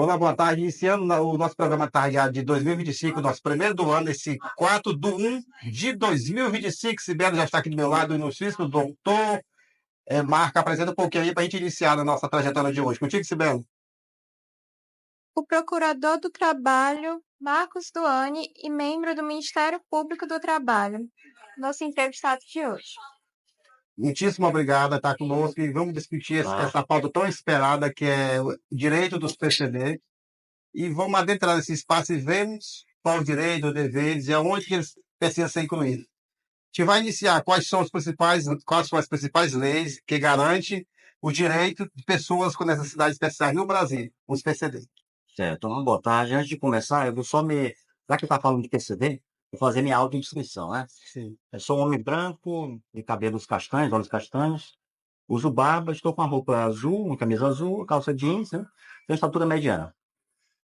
Olá, boa tarde. Iniciando o nosso programa Tardeado de 2025, nosso primeiro do ano, esse 4/1 de 2025. Sibeli já está aqui do meu lado, no Suíço, o doutor Marco. Apresenta um pouquinho aí para a gente iniciar a nossa trajetória de hoje. Contigo, Sibeli. O Procurador do Trabalho, Marcos Duane, e membro do Ministério Público do Trabalho. Nosso entrevistado de hoje. Muitíssimo obrigado por estar conosco e vamos discutir essa pauta tão esperada que é o direito dos PCD. E vamos adentrar nesse espaço e vemos qual o direito, os deveres e aonde que eles precisam ser incluídos. A gente vai iniciar quais são as principais leis que garantem o direito de pessoas com necessidades especiais no Brasil, os PCD. Certo, uma boa tarde. Antes de começar, eu vou só me. Já que está falando de PCD, vou fazer minha autodescrição, né? Sim. Eu sou um homem branco, de cabelos castanhos, olhos castanhos, uso barba, estou com uma roupa azul, uma camisa azul, calça jeans, né? Tenho estatura mediana.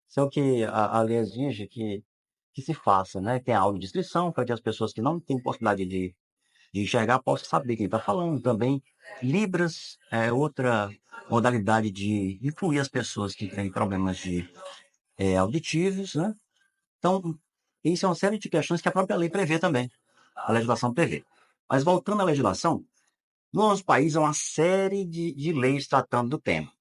Isso é o que a lei exige que se faça, né? Tem a audiodescrição para que as pessoas que não têm possibilidade de enxergar possam saber quem está falando. Também, Libras é outra modalidade de incluir as pessoas que têm problemas auditivos, né? Então, isso é uma série de questões que a própria lei prevê também. A legislação prevê. Mas voltando à legislação, no nosso país há uma série de leis tratando do tema.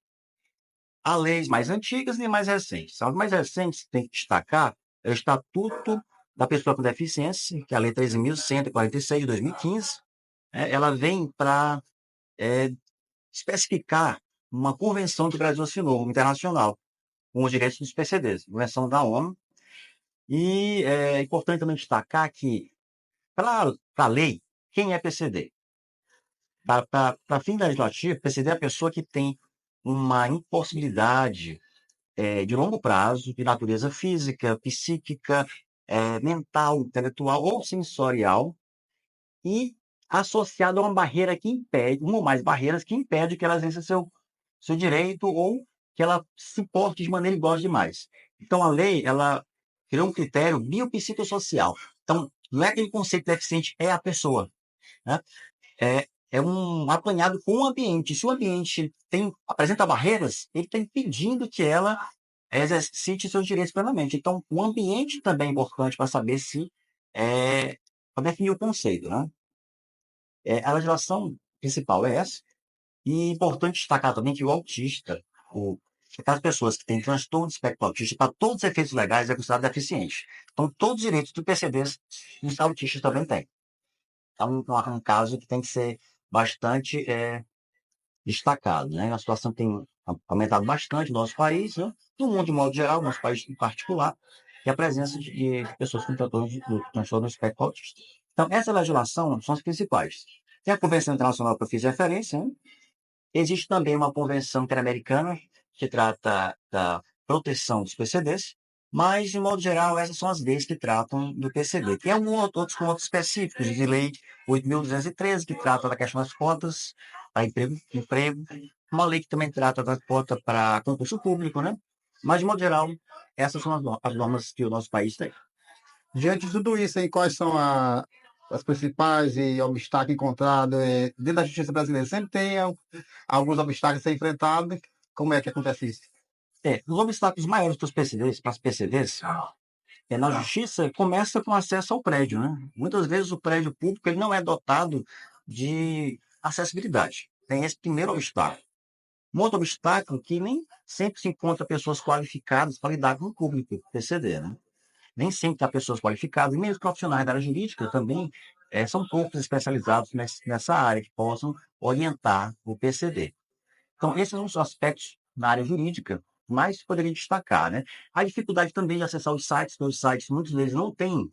Há leis mais antigas e mais recentes. As mais recentes, tem que destacar, é o Estatuto da Pessoa com Deficiência, que é a Lei 13.146 de 2015. Ela vem para especificar uma convenção que o Brasil assinou, internacional, com os direitos dos PCDs, convenção da ONU. E é importante também destacar que, para a lei, quem é PCD? Para fim legislativo, PCD é a pessoa que tem uma impossibilidade de longo prazo, de natureza física, psíquica, mental, intelectual ou sensorial, e associado a uma barreira que impede, uma ou mais barreiras que impede que ela exerça seu direito ou que ela se porte de maneira igual aos demais. Então, a lei, ela criou um critério biopsicossocial. Então, não é aquele conceito de deficiente, é a pessoa, né? É um apanhado com o ambiente. Se o ambiente apresenta barreiras, ele está impedindo que ela exercite seus direitos plenamente. Então, o ambiente também é importante para saber para definir o conceito, né? A legislação principal é essa. E é importante destacar também que o autista, aquelas pessoas que têm transtorno de espectro autista, para todos os efeitos legais, é considerado deficiente. Então, todos os direitos do PCDs, os autistas também têm. Então, é um caso que tem que ser bastante destacado, né? A situação tem aumentado bastante no nosso país, né? No mundo de modo geral, no nosso país em particular, e a presença de pessoas com transtorno do espectro autista. Então, essa legislação são as principais. Tem a Convenção Internacional que eu fiz referência, né? Existe também uma convenção interamericana que trata da proteção dos PCDs, mas, de modo geral, essas são as leis que tratam do PCD. Tem outros pontos específicos, de lei 8.213, que trata da questão das cotas para emprego, uma lei que também trata da cota para concurso público, né? Mas, de modo geral, essas são as normas que o nosso país tem. Diante de tudo isso, aí, quais são as principais obstáculos encontrados dentro da justiça brasileira? Sempre tem alguns obstáculos a ser enfrentados. Como é que acontece isso? Os obstáculos maiores para as PCDs, na justiça, começa com acesso ao prédio, né? Muitas vezes o prédio público ele não é dotado de acessibilidade. Tem esse primeiro obstáculo. Um outro obstáculo que nem sempre se encontra pessoas qualificadas para lidar com o público PCD, né? Nem sempre há pessoas qualificadas, e mesmo os profissionais da área jurídica também são poucos especializados nessa área que possam orientar o PCD. Então, esses são os aspectos na área jurídica mais poderia destacar, né? A dificuldade também de acessar os sites, porque os sites, muitos deles não têm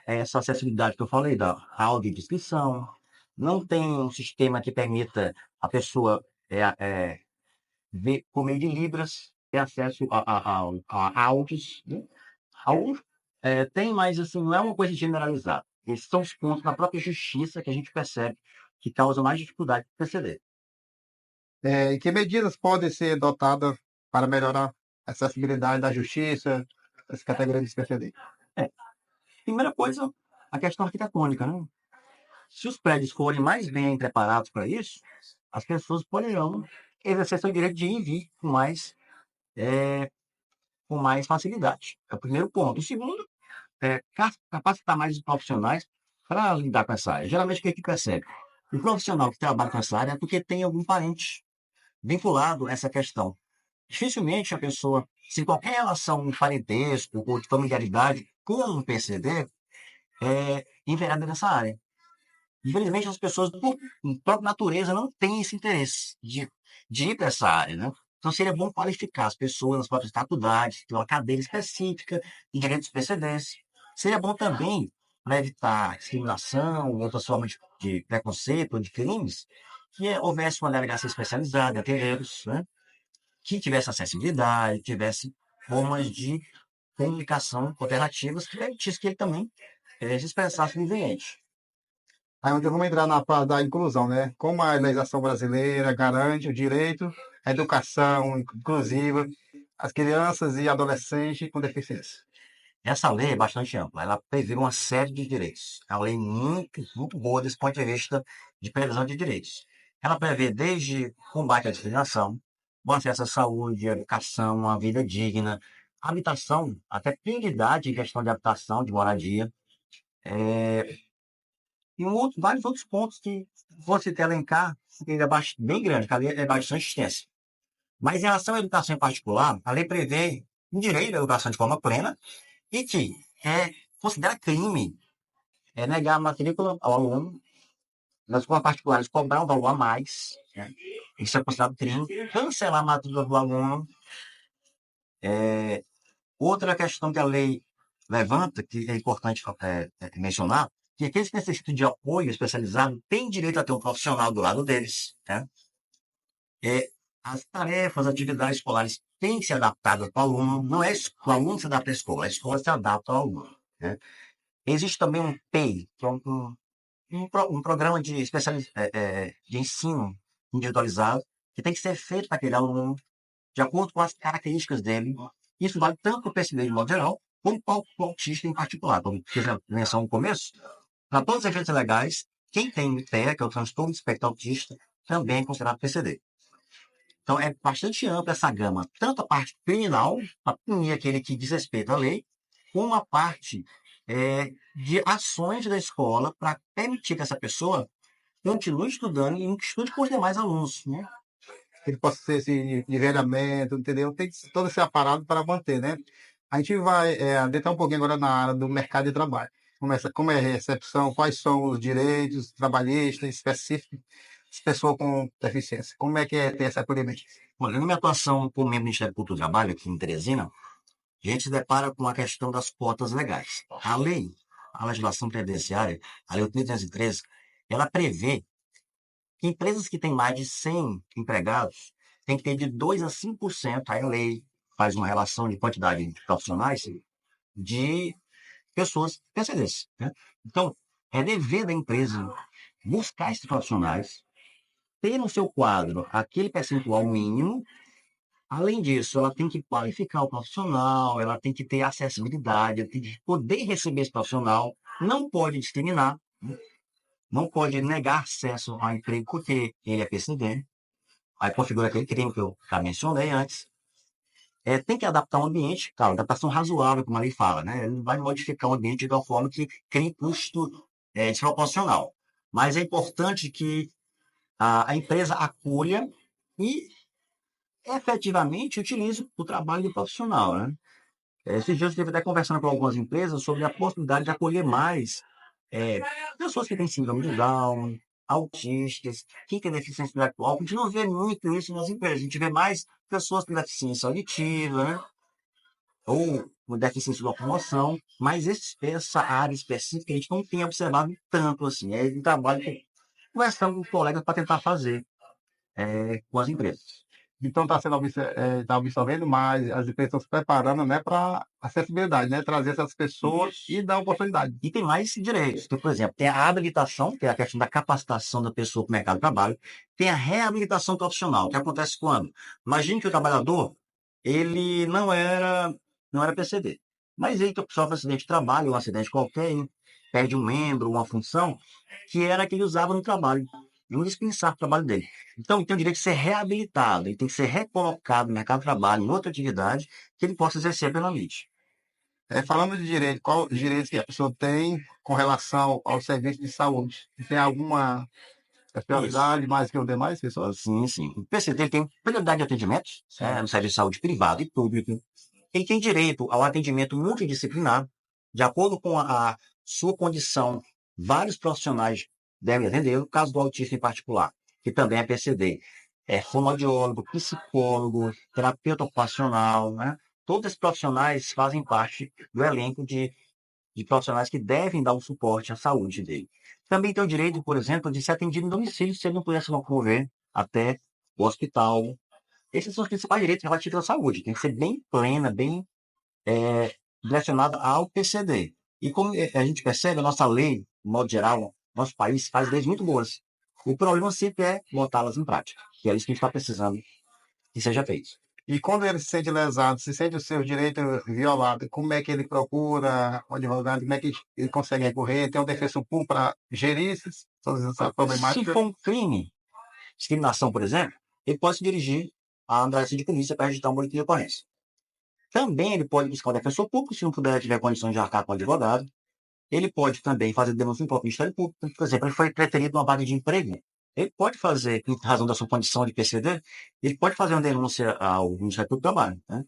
essa acessibilidade que eu falei, da audiodescrição, não tem um sistema que permita a pessoa ver por meio de Libras, ter acesso a áudios, né? Alguns tem, mas assim, não é uma coisa generalizada. Esses são os pontos na própria justiça que a gente percebe que causam mais dificuldade para perceber. E que medidas podem ser adotadas para melhorar a acessibilidade da justiça, das categorias dos PCD? É, Primeira coisa, a questão arquitetônica, né? Se os prédios forem mais bem preparados para isso, as pessoas poderão exercer seu direito de ir e vir com mais com mais facilidade. É o primeiro ponto. O segundo é capacitar mais os profissionais para lidar com essa área. Geralmente, o que percebe? O profissional que trabalha com essa área é porque tem algum parente vinculado a essa questão. Dificilmente a pessoa, se qualquer relação de parentesco ou de familiaridade com um PCD, é envereda nessa área. Infelizmente, as pessoas, por própria natureza, não têm esse interesse de ir para essa área, né? Então, seria bom qualificar as pessoas nas próprias faculdades, ter uma cadeira específica em direitos precedentes. Seria bom também, para evitar discriminação, outras formas de preconceito ou de crimes, que houvesse uma delegacia especializada em atendê-los, né? Que tivesse acessibilidade, tivesse formas de comunicação alternativas que permitisse que ele também se expressasse livremente. Aí onde vamos entrar na parte da inclusão, né? Como a legislação brasileira garante o direito à educação inclusiva às crianças e adolescentes com deficiência. Essa lei é bastante ampla, ela prevê uma série de direitos. É uma lei muito, muito boa desse ponto de vista de previsão de direitos. Ela prevê desde combate à discriminação, bom acesso à saúde, à educação, à vida digna, habitação, até prioridade em questão de habitação, de moradia, e vários outros pontos que você ter elencar, que é bem grande, que a lei é bastante extensa. Mas em relação à educação em particular, a lei prevê o direito à educação de forma plena e que considera crime negar a matrícula ao aluno, nas escolas particulares cobrar um valor a mais, né? Isso é considerado crime, cancelar a matrícula do aluno. Outra questão que a lei levanta, que é importante mencionar, que aqueles que necessitam de apoio especializado têm direito a ter um profissional do lado deles, né? As tarefas, atividades escolares têm que ser adaptadas para o aluno, não é o aluno se adapta à escola, a escola se adapta ao aluno, né? Existe também um PEI, que é um programa de ensino individualizado, que tem que ser feito para aquele aluno, de acordo com as características dele. Isso vale tanto para o PCD de modo geral, como para o autista em particular. Como fiz a menção no começo, para todos os efeitos legais, quem tem TEA, que é o transtorno do espectro autista, também é considerado PCD. Então, é bastante ampla essa gama, tanto a parte criminal, para punir aquele que desrespeita a lei, como a parte de ações da escola para permitir que essa pessoa continue estudando e estude com os demais alunos, né? Ele possa ser esse nivelamento, entendeu? Tem todo esse aparato para manter, né? A gente vai adentrar um pouquinho agora na área do mercado de trabalho. Como é a recepção, quais são os direitos trabalhistas específicos das pessoas com deficiência? Como é que ter esse acolhimento? Olha, na minha atuação como membro do Ministério Público do Trabalho, aqui em Teresina, a gente se depara com a questão das cotas legais. A legislação previdenciária, a Lei 8.313, ela prevê que empresas que têm mais de 100 empregados têm que ter de 2 a 5%, aí a lei faz uma relação de quantidade de profissionais de pessoas PCDs, né? Então, é dever da empresa buscar esses profissionais, ter no seu quadro aquele percentual mínimo. Além disso, ela tem que qualificar o profissional, ela tem que ter acessibilidade, ela tem que poder receber esse profissional, não pode discriminar, né? Não pode negar acesso ao emprego porque ele é PCD. Aí configura aquele crime que eu já mencionei antes. Tem que adaptar o ambiente, claro, adaptação razoável, como a lei fala, né? Ele vai modificar o ambiente de tal forma que crie custo desproporcional. Mas é importante que a empresa acolha e efetivamente utilize o trabalho do profissional, né? Esses dias eu estive até conversando com algumas empresas sobre a possibilidade de acolher mais pessoas que têm síndrome de Down, autistas, quem tem deficiência intelectual. A gente não vê muito isso nas empresas, a gente vê mais pessoas com deficiência auditiva, né? Ou com deficiência de locomoção, mas essa área específica a gente não tem observado tanto assim. É um trabalho conversando com colegas para tentar fazer com as empresas. Então está sendo tá absorvendo mais, as empresas estão se preparando, né, para acessibilidade, né, trazer essas pessoas e dar oportunidade. E tem mais direitos. Então, por exemplo, tem a habilitação, que é a questão da capacitação da pessoa para o mercado de trabalho. Tem a reabilitação profissional, que acontece quando? Imagine que o trabalhador, ele não era PCD, mas ele sofre um acidente de trabalho, um acidente qualquer, perde um membro, uma função, que era que ele usava no trabalho. não dispensar o trabalho dele. Então, ele tem o direito de ser reabilitado, ele tem que ser recolocado no mercado de trabalho, em outra atividade, que ele possa exercer plenamente. Falando de direito, qual direito que a pessoa tem com relação ao serviço de saúde? Tem alguma prioridade mais que os demais pessoas? Sim, sim. O PCD ele tem prioridade de atendimento no serviço de saúde privado e público. Ele tem direito ao atendimento multidisciplinar, de acordo com a sua condição. Vários profissionais devem atender, no caso do autista em particular, que também é PCD. Fonoaudiólogo, psicólogo, terapeuta ocupacional, né? Todos esses profissionais fazem parte do elenco de profissionais que devem dar o suporte à saúde dele. Também tem o direito, por exemplo, de ser atendido em domicílio se ele não puder se locomover até o hospital. Esses são os principais direitos relativos à saúde. Tem que ser bem plena, bem direcionada ao PCD. E como a gente percebe, a nossa lei, de modo geral, nosso país faz leis muito boas. O problema sempre é botá-las em prática, que é isso que a gente está precisando que seja feito. E quando ele se sente lesado, se sente o seu direito violado, como é que ele procura o advogado? Como é que ele consegue recorrer? Tem um defensor público para gerir todas essas problemáticas? Se for um crime, discriminação, por exemplo, ele pode se dirigir à delegacia de polícia para registrar um boletim de ocorrência. Também ele pode buscar o defensor público, se não puder, tiver condições de arcar com o advogado. Ele pode também fazer denúncia no próprio Ministério Público. Por exemplo, ele foi preterido uma vaga de emprego. Ele pode fazer, em razão da sua condição de PCD, ele pode fazer uma denúncia ao Ministério Público do Trabalho, né?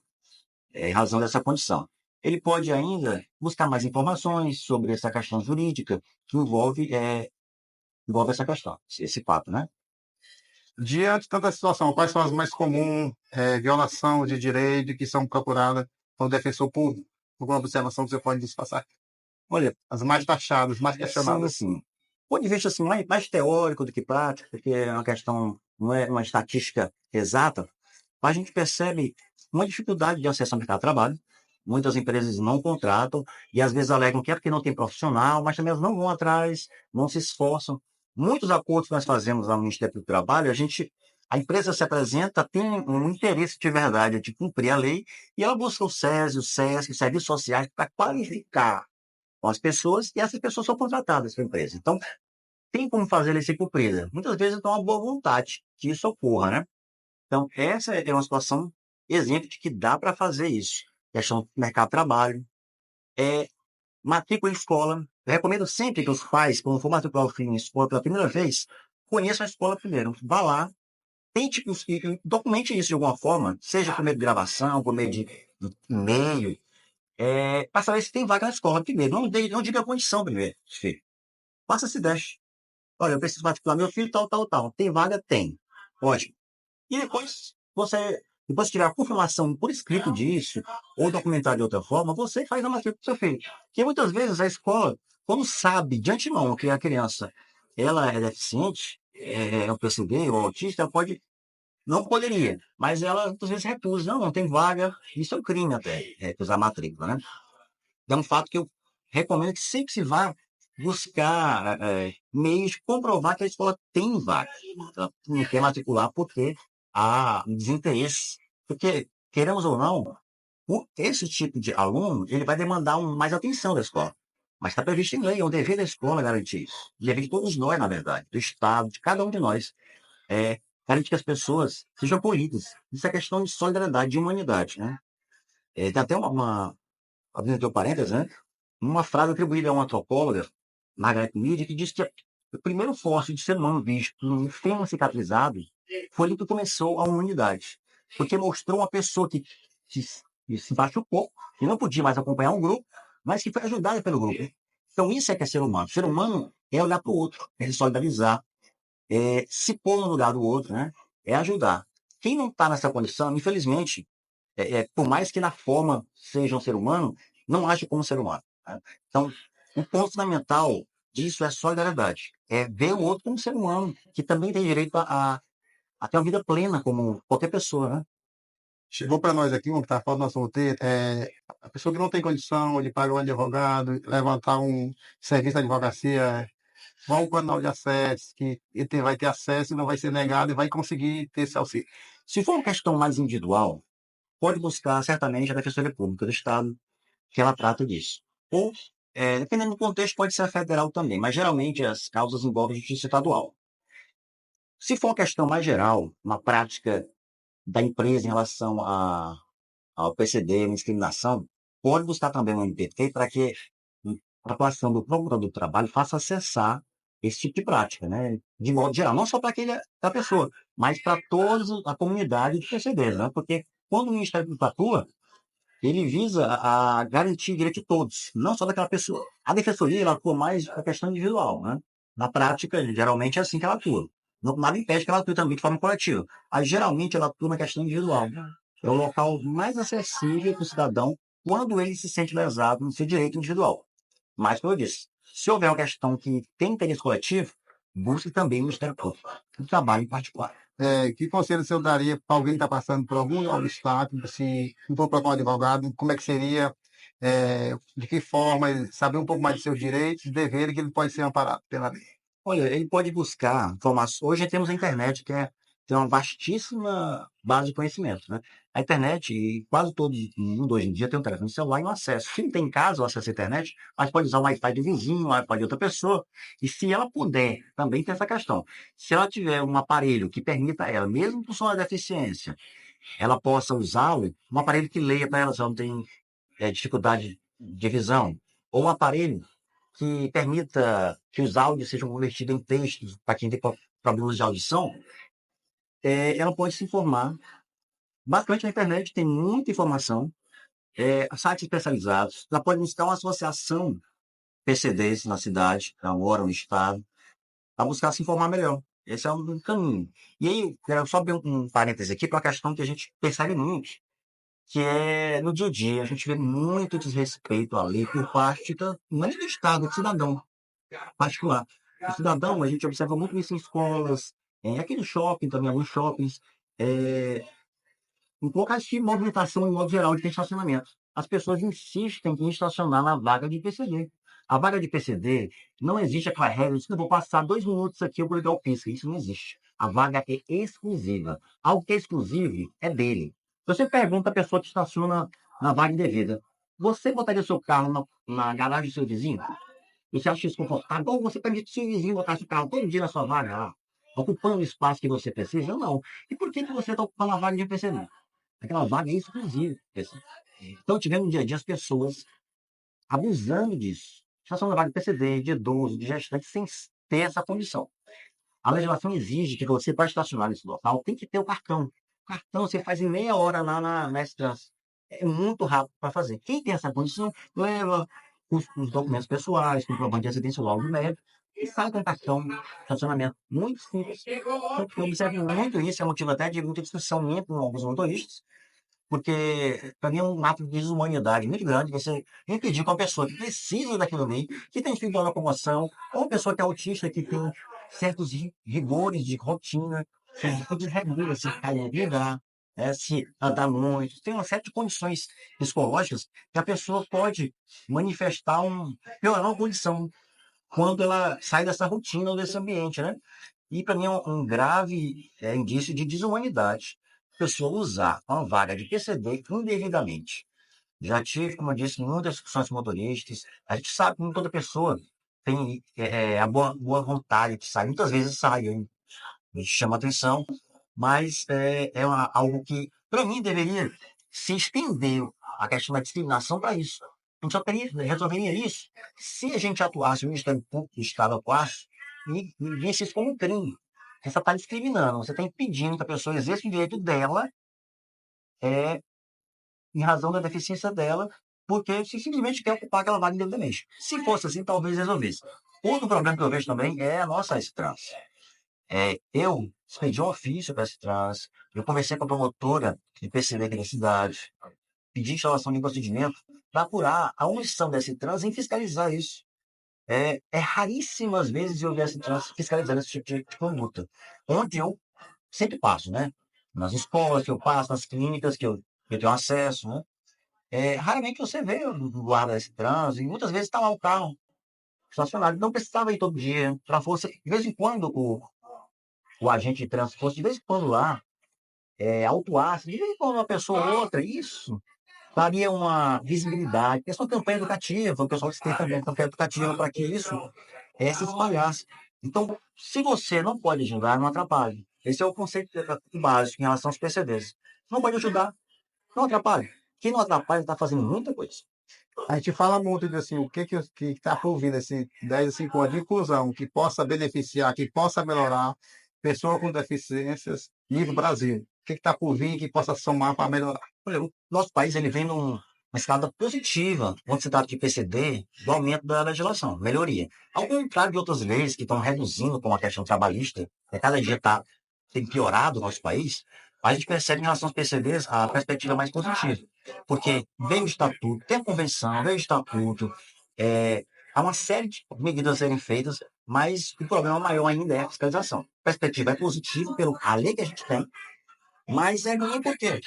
Em razão dessa condição. Ele pode ainda buscar mais informações sobre essa questão jurídica que envolve essa questão, esse fato, né? Diante de tanta situação, quais são as mais comuns violação de direito que são procuradas pelo defensor público? Alguma observação que você pode nos passar? Olha, as mais taxadas, mais questionadas. Sim. Ponto de vista assim, mais teórico do que prático, porque é uma questão, não é uma estatística exata, mas a gente percebe uma dificuldade de acesso ao mercado de trabalho. Muitas empresas não contratam e às vezes alegam que é porque não tem profissional, mas também elas não vão atrás, não se esforçam. Muitos acordos que nós fazemos lá no Ministério do Trabalho, a empresa se apresenta, tem um interesse de verdade de cumprir a lei e ela busca o SESI, o SESC, serviços sociais para qualificar com as pessoas e essas pessoas são contratadas pela empresa. Então, tem como fazer ela ser cumprida. Muitas vezes então, uma boa vontade que isso ocorra, né? Então, essa é uma situação, exemplo de que dá para fazer isso. Questão do mercado de trabalho, matrícula em escola. Eu recomendo sempre que os pais, quando for matricular o filho em escola pela primeira vez, conheçam a escola primeiro. Vá lá, tente e documente isso de alguma forma, seja por meio de gravação, por meio de e-mail, para saber se tem vaga na escola primeiro. Não diga a condição primeiro, filho. Faça esse teste. Olha, eu preciso matricular meu filho, tal, tal, tal. Tem vaga? Tem. Ótimo. E depois, depois que tiver a confirmação por escrito disso, ou documentado de outra forma, você faz a matrícula do seu filho. Porque muitas vezes a escola, quando sabe de antemão que a criança ela é deficiente, é um PCD ou autista, ela não poderia, mas ela muitas vezes recusa. Não tem vaga. Isso é um crime até, recusar a matrícula, né? É um fato que eu recomendo que sempre se vá buscar meios de comprovar que a escola tem vaga. Ela não quer matricular porque há um desinteresse. Porque, queremos ou não, esse tipo de aluno ele vai demandar mais atenção da escola. Mas está previsto em lei, é um dever da escola garantir isso. Dever de todos nós, na verdade, do Estado, de cada um de nós. Garantir que as pessoas sejam acolhidas. Isso é questão de solidariedade, de humanidade. Né? Tem até abrindo aqui um parênteses, né? Uma frase atribuída a uma antropóloga, Margaret Mead, que diz que o primeiro fóssil de ser humano visto num fêmur cicatrizado foi ali que começou a humanidade. Porque mostrou uma pessoa que se machucou, que não podia mais acompanhar um grupo, mas que foi ajudada pelo grupo. Então isso é que é ser humano. Ser humano é olhar para o outro, é se solidarizar, é se pôr no lugar do outro, né? É ajudar. Quem não está nessa condição, infelizmente, por mais que na forma seja um ser humano, não age como ser humano. Né? Então, o ponto fundamental disso é solidariedade. É ver o outro como ser humano, que também tem direito a ter uma vida plena, como qualquer pessoa. Né? Chegou para nós aqui, um que está falando nosso roteiro, a pessoa que não tem condição de pagar um advogado, levantar um serviço de advocacia, vai um canal de acesso, que ele vai ter acesso e não vai ser negado e vai conseguir ter esse auxílio. Se for uma questão mais individual, pode buscar certamente a Defensoria Pública do Estado, que ela trata disso. Ou, dependendo do contexto, pode ser a federal também, mas geralmente as causas envolvem justiça estadual. Se for uma questão mais geral, uma prática da empresa em relação ao PCD, uma discriminação, pode buscar também o MPT para que a atuação do procurador do trabalho faça cessar esse tipo de prática, né? De modo geral, não só para a pessoa, mas para toda a comunidade de PCDs, né? Porque quando o Ministério Público atua, ele visa a garantir o direito de todos, não só daquela pessoa. A defensoria, ela atua mais com a questão individual, né? Na prática, geralmente é assim que ela atua. Nada impede que ela atue também de forma coletiva. Mas, geralmente, ela atua na questão individual. É o local mais acessível para o cidadão quando ele se sente lesado no seu direito individual. Mas, como eu disse, se houver uma questão que tem interesse coletivo, busque também o Ministério Público, o trabalho em particular. Que conselho o senhor daria para alguém que está passando por algum obstáculo, se não for procurar um advogado, como é que seria, de que forma, saber um pouco mais de seus direitos e deveres que ele pode ser amparado pela lei? Olha, ele pode buscar informações. Hoje temos a internet, tem uma vastíssima base de conhecimento, né? A internet, e quase todo mundo hoje em dia tem um telefone celular e um acesso. Se não tem em casa o acesso à internet, mas pode usar o Wi-Fi do vizinho, o Wi-Fi de outra pessoa. E se ela puder, também tem essa questão. Se ela tiver um aparelho que permita a ela, mesmo com sua deficiência, ela possa usá-lo, um aparelho que leia para ela, se ela não tem dificuldade de visão, ou um aparelho que permita que os áudios sejam convertidos em textos para quem tem problemas de audição, ela pode se informar bastante na internet, tem muita informação, sites especializados, ela pode buscar uma associação PCDs na cidade, na hora, no estado, para buscar se informar melhor. Esse é um caminho. E aí, quero só abrir um parêntese aqui para uma questão que a gente percebe muito, que é no dia a dia, a gente vê muito desrespeito à lei por parte não é do Estado, do cidadão particular. O cidadão, a gente observa muito isso em escolas, aqui no shopping também, alguns shoppings, em locais de movimentação em modo geral de estacionamento. As pessoas insistem em estacionar na vaga de PCD. A vaga de PCD não existe aquela regra de que eu vou passar 2 minutos aqui, eu vou ligar o pisca. Isso não existe. A vaga é exclusiva. Algo que é exclusivo é dele. Se você pergunta a pessoa que estaciona na vaga indevida, você botaria seu carro na garagem do seu vizinho? Você acha isso confortável? Ou você permite seu vizinho botar seu carro todo dia na sua vaga lá, ocupando o espaço que você precisa? Não. E por que você está ocupando a vaga de PCD? Aquela vaga é exclusiva. Então, tivemos no dia a dia as pessoas abusando disso. Estação da vaga de PCD, de idoso, de gestante, sem ter essa condição. A legislação exige que você, para estacionar nesse local, tem que ter o cartão. O cartão você faz em meia hora lá na S-Trans. É muito rápido para fazer. Quem tem essa condição, leva os documentos pessoais, comprovante de residência, o laudo médico, e sai com o cartão de estacionamento. Muito simples. Então, eu observo muito isso, é motivo até de muita discussão entre alguns motoristas, porque para mim é um ato de desumanidade muito grande você impedir que uma pessoa que precisa daquilo ali, que tem dificuldade na locomoção, ou uma pessoa que é autista, que tem certos rigores de rotina, que desregula se cair em lugar, se andar muito, tem uma série de condições psicológicas que a pessoa pode manifestar piorar uma condição quando ela sai dessa rotina ou desse ambiente, né? E para mim é um grave indício de desumanidade a pessoa usar uma vaga de PCD indevidamente. Já tive, como eu disse, muitas discussões com motoristas. A gente sabe que nem toda pessoa tem a boa vontade de sair. Muitas vezes sai, hein? A gente chama atenção, mas algo que, para mim, deveria se estender a questão da discriminação para isso. A gente só resolveria isso se a gente atuasse, o Ministério Público do Estado atuasse e visse isso como um crime. Você está discriminando, você está impedindo que a pessoa exerça o direito dela em razão da deficiência dela, porque se simplesmente quer ocupar aquela vaga indevidamente. Se fosse assim, talvez resolvesse. Outro problema que eu vejo também é a nossa S-Trans. Eu expedi um ofício para a S-Trans, eu conversei com a promotora de PCD aqui da cidade, pedi instalação de procedimento para apurar a omissão da S-Trans em fiscalizar isso. É raríssimas vezes eu ver a S-Trans fiscalizando esse tipo de conduta. Onde eu sempre passo, né? Nas escolas que eu passo, nas clínicas que eu tenho acesso, né? Raramente você vê o guarda desse trânsito, e muitas vezes está lá o carro estacionado. Não precisava ir todo dia. Para fosse, de vez em quando, o agente de trânsito fosse, de vez em quando lá, autuasse, de vez em quando uma pessoa ou outra, isso daria uma visibilidade. Essa é uma campanha educativa, o pessoal que tem também campanha educativa para que isso se espalhasse. Então, se você não pode ajudar, não atrapalhe. Esse é o conceito básico em relação aos PCDs. Não pode ajudar, não atrapalhe. Quem não atrapalha está fazendo muita coisa. A gente fala muito de assim, o que está por vir assim, 10 a 5 anos de inclusão, que possa beneficiar, que possa melhorar pessoas com deficiências nível Brasil. O que está por vir que possa somar para melhorar? Olha, o nosso país ele vem numa escada positiva, quando se trata de PCD, do aumento da legislação, melhoria. Ao contrário de outras leis que estão reduzindo com a questão trabalhista, que cada dia tem piorado o nosso país, a gente percebe em relação aos PCDs a perspectiva mais positiva. Porque veio o estatuto, tem a convenção, veio o estatuto, há uma série de medidas a serem feitas, mas o problema maior ainda é a fiscalização. A perspectiva é positiva pela lei que a gente tem, mas é ruim por quê?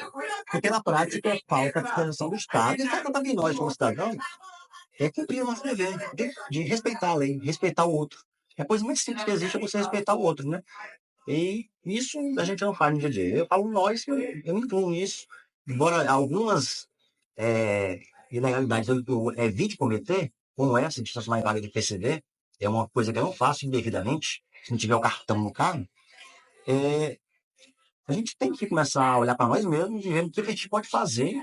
Porque na prática falta a fiscalização do Estado e falta também nós, como cidadãos, cumprir o nosso dever de respeitar a lei, respeitar o outro. A coisa mais simples que existe é você respeitar o outro, né? E isso a gente não faz no dia a dia. Eu falo nós, eu me incluo nisso. Embora algumas ilegalidades eu evite cometer, como essa de estacionar em vaga de PCD, é uma coisa que eu não faço indevidamente, se não tiver o cartão no carro, a gente tem que começar a olhar para nós mesmos e ver o que a gente pode fazer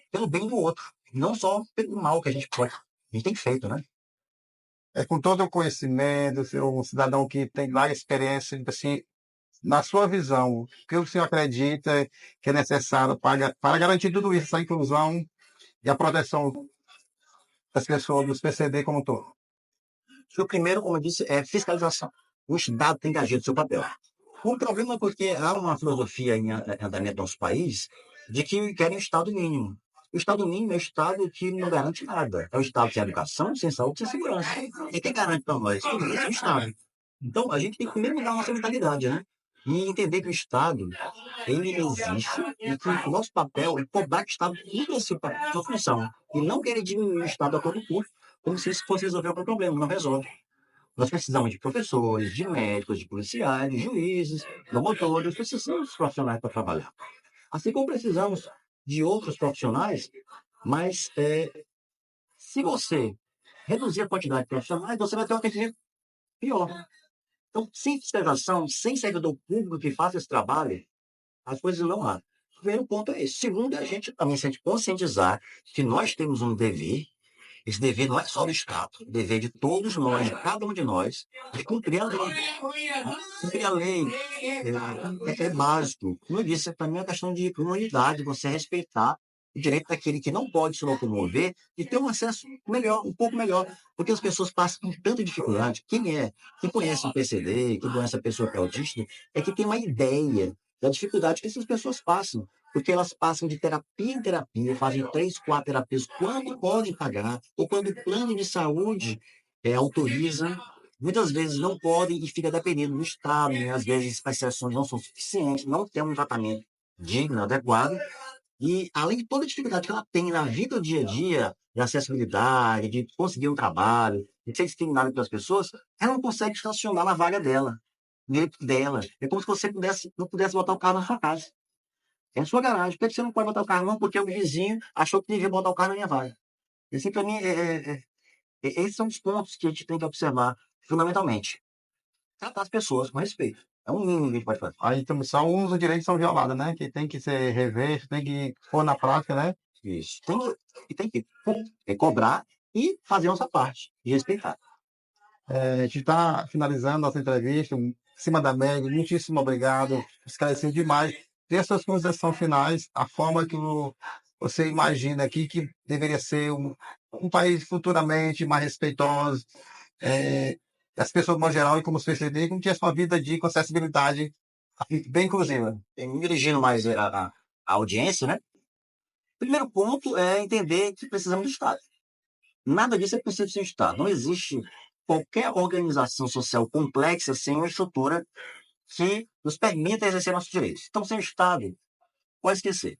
pelo bem do outro, não só pelo mal que a gente tem feito, né? Com todo o conhecimento, ser um cidadão que tem várias experiências, assim, na sua visão, o que o senhor acredita que é necessário para garantir tudo isso, essa inclusão e a proteção das pessoas, dos PCD como um todo? O primeiro, como eu disse, é fiscalização. O Estado tem que agir do seu papel. O problema é porque há uma filosofia em andamento no nosso país de que querem o Estado mínimo. O Estado mínimo é o Estado que não garante nada. É o Estado sem educação, sem saúde, sem segurança. E quem garante para nós? É o Estado. Então, a gente tem que primeiro mudar a nossa mentalidade, né? E entender que o Estado, ele existe e que o nosso papel é cobrar que o Estado cumpra a sua função. E não querer diminuir o Estado a todo custo, como se isso fosse resolver algum problema. Não resolve. Nós precisamos de professores, de médicos, de policiais, de juízes, promotores, precisamos de profissionais para trabalhar. Assim como precisamos de outros profissionais, mas se você reduzir a quantidade de profissionais, você vai ter um atendimento pior. Então, sem fiscalização, sem servidor público que faça esse trabalho, as coisas não andam. O primeiro ponto é esse. Segundo, a gente também se conscientizar que nós temos um dever. Esse dever não é só do Estado, o dever de todos nós, de cada um de nós, de cumprir a lei. Cumprir a lei é básico. Como eu disse, para mim é uma questão de humanidade, você respeitar o direito daquele que não pode se locomover e ter um acesso melhor, um pouco melhor. Porque as pessoas passam por tanta dificuldade. Quem conhece um PCD, quem conhece a pessoa que é autista, é que tem uma ideia da dificuldade que essas pessoas passam. Porque elas passam de terapia em terapia, fazem 3, 4 terapias quando podem pagar, ou quando o plano de saúde autoriza. Muitas vezes não podem e fica dependendo do Estado, né? Às vezes as sessões não são suficientes, não tem um tratamento digno, adequado. E além de toda a dificuldade que ela tem na vida do dia a dia, de acessibilidade, de conseguir um trabalho, de ser discriminada pelas pessoas, ela não consegue estacionar na vaga dela, no direito dela. É como se você não pudesse botar o carro na sua casa. É a sua garagem. Por que você não pode botar o carro? Não, porque o vizinho achou que devia botar o carro na minha vaga. Esse, para mim, esses são os pontos que a gente tem que observar, fundamentalmente. Tratar as pessoas com respeito. É um mínimo que a gente pode fazer. Aí então, são uns os direitos são violados, né? Que tem que ser revisto, tem que pôr na prática, né? Isso. Tem que cobrar e fazer a nossa parte, e respeitar. A gente está finalizando nossa entrevista, em cima da média, muitíssimo obrigado, esclareceu demais. Dê suas considerações finais, a forma que você imagina aqui que deveria ser um país futuramente mais respeitoso, as pessoas, no geral, e como os PCD, que tinha sua vida com acessibilidade bem inclusiva. Me dirigindo mais à audiência, né? Primeiro ponto é entender que precisamos do Estado. Nada disso é possível sem o Estado. Não existe qualquer organização social complexa sem uma estrutura que nos permita exercer nossos direitos. Então, sem o Estado, pode esquecer.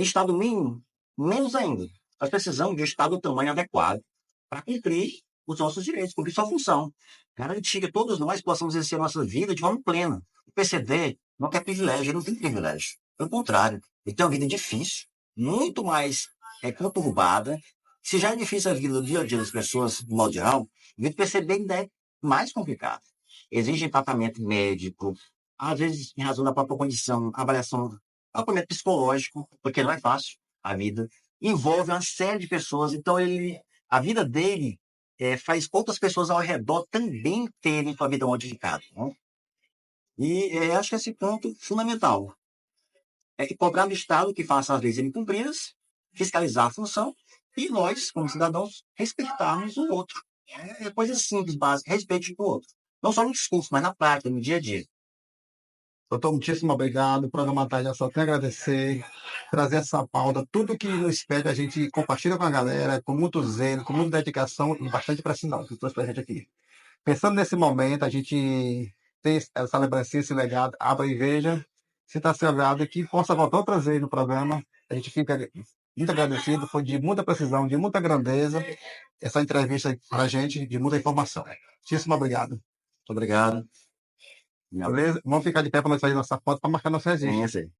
Estado mínimo, menos ainda. Nós precisamos de um Estado do tamanho adequado para cumprir os nossos direitos, cumprir sua função. Garantir que todos nós possamos exercer a nossa vida de forma plena. O PCD não quer privilégio, ele não tem privilégio. Pelo contrário, ele tem uma vida difícil, muito mais conturbada. Se já é difícil a vida do dia a dia das pessoas, no modo geral, a vida do PCD ainda é mais complicada. exigem tratamento médico, às vezes em razão da própria condição, avaliação, acompanhamento psicológico, porque não é fácil a vida, envolve uma série de pessoas, então a vida dele faz outras pessoas ao redor também terem sua vida modificada, né? E acho que esse ponto fundamental é que cobrar do Estado que faça as leis serem cumpridas, fiscalizar a função, e nós, como cidadãos, respeitarmos o outro. É coisa simples, básica, respeito do outro. Não só no discurso, mas na prática, no dia a dia. Doutor, muitíssimo obrigado. O programa Tarde só tem a agradecer, trazer essa pauta. Tudo que nos pede, a gente compartilha com a galera, com muito zelo, com muita dedicação e bastante precisão, que trouxe para a gente aqui. Pensando nesse momento, a gente tem essa lembrança, esse legado, abra e veja, sinta seu agrado e que possa voltar outras vezes no programa. A gente fica muito agradecido, foi de muita precisão, de muita grandeza, essa entrevista para a gente, de muita informação. Muitíssimo obrigado. Muito obrigado. Beleza? Vamos ficar de pé para nós fazer nossa foto para marcar nossa registro. Sim,